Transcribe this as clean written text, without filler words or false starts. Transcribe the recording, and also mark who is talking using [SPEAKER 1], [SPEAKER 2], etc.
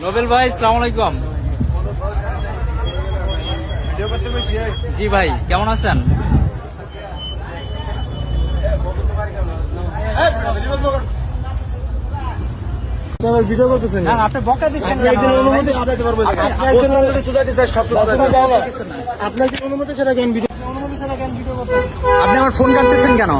[SPEAKER 1] Nobel ভাই, আসসালামু আলাইকুম। জি ভাই, কেমন আছেন?
[SPEAKER 2] ভিডিও করতেছেন
[SPEAKER 1] না, আপনি বকা দিচ্ছেন।
[SPEAKER 2] আপনার কি অনুমতি ছাড়া কেন ভিডিও করতেছেন?
[SPEAKER 1] আপনি আমার ফোন কাটতেছেন কেন?